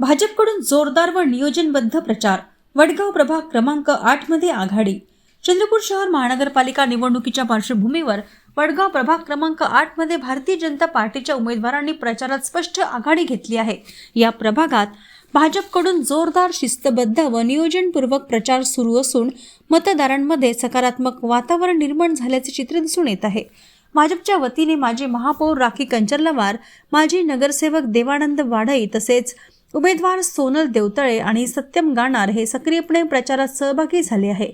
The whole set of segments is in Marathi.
भाजपकडून जोरदार व नियोजनबद्ध प्रचार. वडगाव प्रभाग क्रमांक 8 मध्ये आघाडी. चंद्रपूर शहर महानगरपालिका निवडणुकीच्या पार्श्वभूमीवर वडगाव प्रभाग क्रमांक 8 मध्ये भारतीय जनता पार्टीच्या उमेदवारांनी प्रचारात स्पष्ट आघाडी घेतली आहे. या प्रभागात भाजपकडून जोरदार, शिस्तबद्ध व नियोजनपूर्वक प्रचार सुरू असून मतदारांमध्ये सकारात्मक वातावरण निर्माण झाल्याचे चित्र दिसून येत आहे. भाजपच्या वतीने माजी महापौर राखी कंचर्लवार, माजी नगरसेवक देवानंद वाढई तसेच उमेदवार सोनल देवतळे आणि सत्यम गाणार हे सक्रियपणे प्रचारात सहभागी झाले आहे.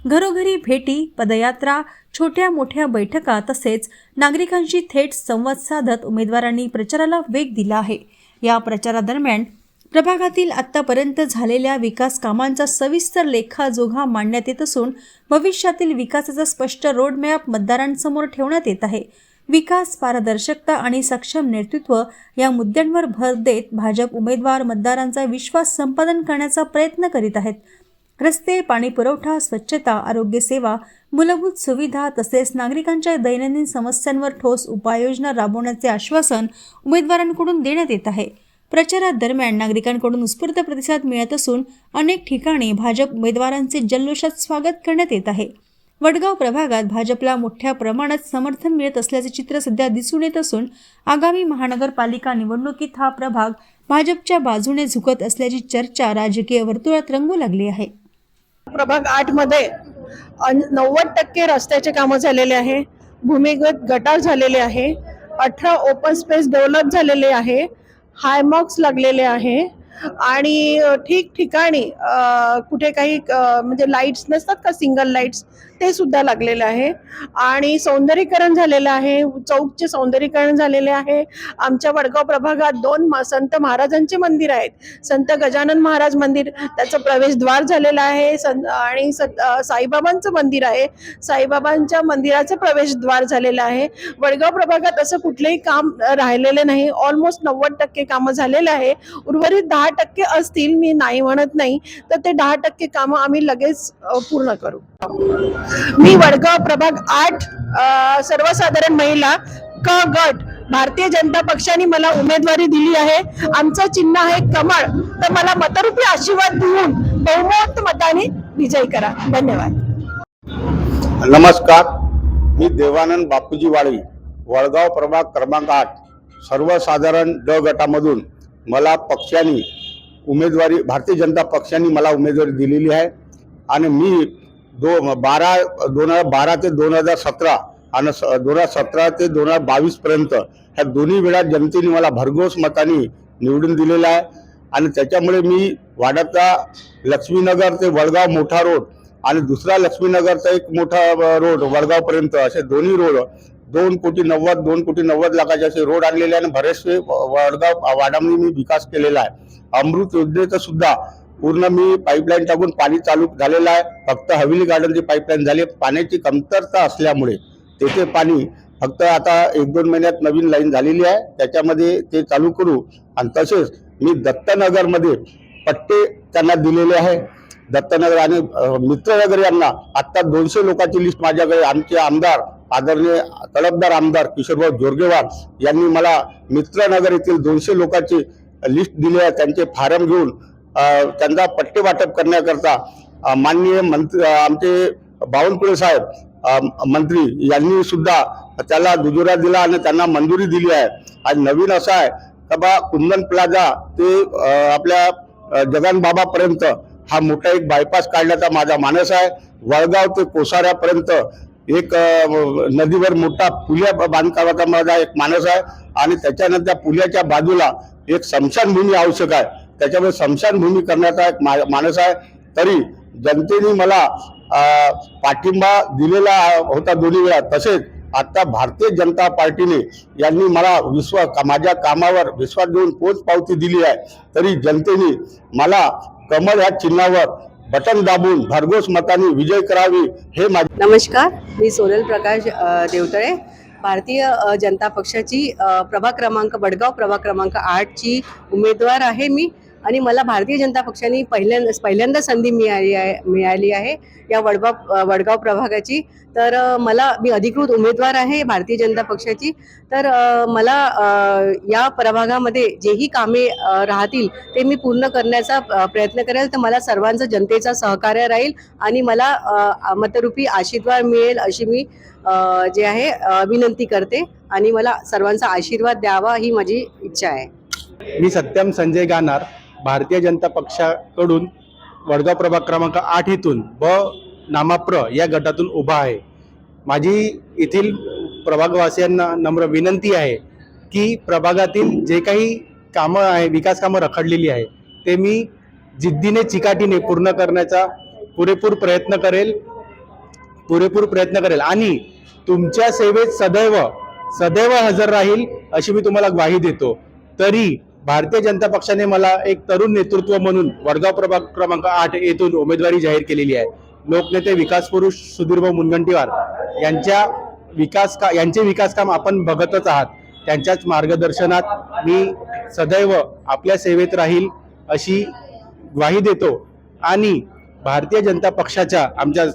घरोघरी भेटी, पदयात्रा, छोट्या मोठ्या बैठका तसेच नागरिकांशी थेट संवाद साधत उमेदवारांनी प्रचाराला वेग दिला आहे. या प्रचारादरम्यान प्रभागातील आतापर्यंत झालेल्या विकास कामांचा सविस्तर लेखाजोखा मांडण्यात येत असून भविष्यातील विकासाचा स्पष्ट रोडमॅप मतदारांसमोर ठेवण्यात येत आहे. विकास, पारदर्शकता आणि सक्षम नेतृत्व या मुद्द्यांवर भर देत भाजप उमेदवार मतदारांचा विश्वास संपादन करण्याचा प्रयत्न करीत आहेत. रस्ते, पाणी पुरवठा, स्वच्छता, आरोग्य सेवा, मूलभूत सुविधा तसेच नागरिकांच्या दैनंदिन समस्यांवर ठोस उपाययोजना राबवण्याचे आश्वासन उमेदवारांकडून देण्यात येत आहे. प्रचारादरम्यान नागरिकांकडून उत्स्फूर्त प्रतिसाद मिळत असून अनेक ठिकाणी भाजप उमेदवारांचे जल्लोषात स्वागत करण्यात येत आहे. वडगाव प्रभागात भाजपला मोठ्या प्रमाणात समर्थन मिळत असल्याचे चित्र सध्या दिसून येत असून आगामी महानगरपालिका निवडणुकीत हा प्रभाग भाजपच्या बाजूने झुकत असल्याची चर्चा राजकीय वर्तुळात रंगू लागली आहे. प्रभाग 8 मध्ये 90% रस्त्याचे कामं झालेले आहे. भूमिगत गटार झालेले आहे. 18 ओपन स्पेस डेव्हलप झालेले आहे. हायमॉक्स लागलेले आहे आणि ठिकठिकाणी कुठे काही म्हणजे लाईट्स नसतात का, सिंगल लाईट्स, ते सुद्धा लागलेले आहे आणि सौंदर्यीकरण झालेलं आहे. चौकचे सौंदर्यीकरण झालेले आहे. आमच्या वडगाव प्रभागात 2 संत महाराजांचे मंदिर आहेत. संत गजानन महाराज मंदिर, त्याचं प्रवेशद्वार झालेलं आहे आणि साईबाबांचं मंदिर आहे. साईबाबांच्या मंदिराचं प्रवेशद्वार झालेलं आहे. वडगाव प्रभागात असं कुठलेही काम राहिलेले नाही. ऑलमोस्ट 90% कामं झालेले आहे. उर्वरित 10% असतील, मी नाही म्हणत नाही, तर ते 10% कामं आम्ही लगेच पूर्ण करू. मी वडगाव प्रभाग 8 सर्वसाधारण महिला क गट, भारतीय जनता पक्षाने मला उमेदवारी दिली आहे. आमचं चिन्ह आहे कमळ. तर मला मतरूपी आशीर्वाद देऊन बहुमत मताने विजयी करा. धन्यवाद. नमस्कार, मी देवानंद बापूजी वाळी, वडगाव प्रभाग क्रमांक 8 सर्वसाधारण ड गटामधून मला पक्षाने उमेदवारी, भारतीय जनता पक्षाने मला उमेदवारी दिलेली आहे आणि मी 2012 ते 2017 आणि 2017 ते 2022 पर्यंत ह्या दोन्ही वेळा जनतेने मला भरघोस मताने निवडून दिलेला आहे आणि त्याच्यामुळे मी वाड्याचा लक्ष्मीनगर ते वडगाव मोठा रोड आणि दुसरा लक्ष्मीनगरचा एक मोठा रोड वडगावपर्यंत, असे दोन्ही रोड 2 कोटी 90 लाखाचे असे रोड आणलेले आहे आणि बरेचसे वडगाव वाड्यामध्ये मी विकास केलेला आहे. अमृत योजनेचं सुद्धा पूर्ण मी पाईपलाईन टाकून पाणी चालू झालेलं आहे. फक्त हवेली गार्डनची पाईपलाईन झाली. पाण्याची कमतरता असल्यामुळे तेथे पाणी फक्त आता 1-2 महिन्यात नवीन लाईन झालेली आहे, त्याच्यामध्ये ते चालू करू. आणि तसेच मी दत्तनगरमध्ये पट्टे त्यांना दिलेले आहे. दत्तनगर आणि मित्रनगर यांना आत्ता 200 लोकांची लिस्ट माझ्याकडे आमचे आमदार आदरणीय तडफदार आमदार किशोरभाऊ जोरगेवार यांनी मला मित्रनगर येथील 200 लोकांची लिस्ट दिली आहे. त्यांचे फॉर्म घेऊन त्यांना पट्टे वाटप करण्याकरता माननीय मंत्री आमचे बावनकुळे साहेब मंत्री यांनी सुद्धा त्याला दुजोरा दिला आणि त्यांना मंजुरी दिली आहे. आणि नवीन असं आहे का बा कुंदन प्लाझा ते आपल्या जगनबाबापर्यंत हा मोठा एक बायपास काढण्याचा माझा मानस आहे. वडगाव ते कोसाऱ्यापर्यंत एक नदीवर मोठा पुल्या बांधकामाचा माझा एक मानस आहे आणि त्याच्यानंतर पुल्याच्या बाजूला एक स्मशानभूमी आवश्यक आहे. त्याच्यामुळे स्मशानभूमी करण्याचा एक मानस आहे. तरी जनतेने मला पाठिंबा दिलेला होता दोन्ही वेळा. तसेच आता भारतीय जनता पार्टीने यांनी मला माझ्या कामावर विश्वास देऊन पोचपावती दिली आहे. तरी जनतेने मला कमळ या चिन्हावर बटन दाबून भरघोस मताने विजय करावी हे माझे. नमस्कार, मी सोनल प्रकाश देवतळे, भारतीय जनता पक्षाची वडगाव प्रभाग क्रमांक 8 ची उमेदवार आहे मी आणि मला भारतीय जनता पक्षाने पहिल्यांदा संधी मिळाली आहे या वडगाव प्रभागाची. तर मी अधिकृत उमेदवार आहे भारतीय जनता पक्षाची. तर मला या प्रभागामध्ये जेही कामे राहतील ते मी पूर्ण करण्याचा प्रयत्न करेल. तर मला सर्वांचं जनतेचा सहकार्य राहील आणि मला मतरूपी आशीर्वाद मिळेल अशी मी जे आहे विनंती करते आणि मला सर्वांचा आशीर्वाद द्यावा ही माझी इच्छा आहे. मी सत्यम संजय गानार भारतीय जनता पक्षाकडून वडगाव प्रभाग क्रमांक 8 इथून नामाप्र या गटातून उभा आहे. माझी येथील प्रभागवासियांना नम्र विनंती आहे की प्रभागातील जे काही कामं आहे, विकास कामं रखडलेली आहे, ते मी जिद्दीने चिकाटीने पूर्ण करण्याचा पुरेपूर प्रयत्न करेल आणि तुमच्या सेवेत सदैव हजर राहील अशी मी तुम्हाला ग्वाही देतो. तरी भारतीय जनता पक्षाने मला एक तरुण नेतृत्व म्हणून वडगाव प्रभाग क्रमांक 8 येथून उमेदवारी जाहीर केलेली आहे. लोकनेते विकास पुरुष सुधीरभाऊ मुनगंटीवार यांचे विकास काम आपण बघतच आहात. त्यांच्याच मार्गदर्शनात मी सदैव आपल्या सेवेत राहील अशी ग्वाही देतो आणि भारतीय जनता पक्षाच्या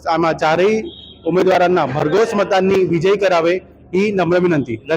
आम्हा चारही उमेदवारांना भरघोस मतांनी विजयी करावे ही नम्र विनंती.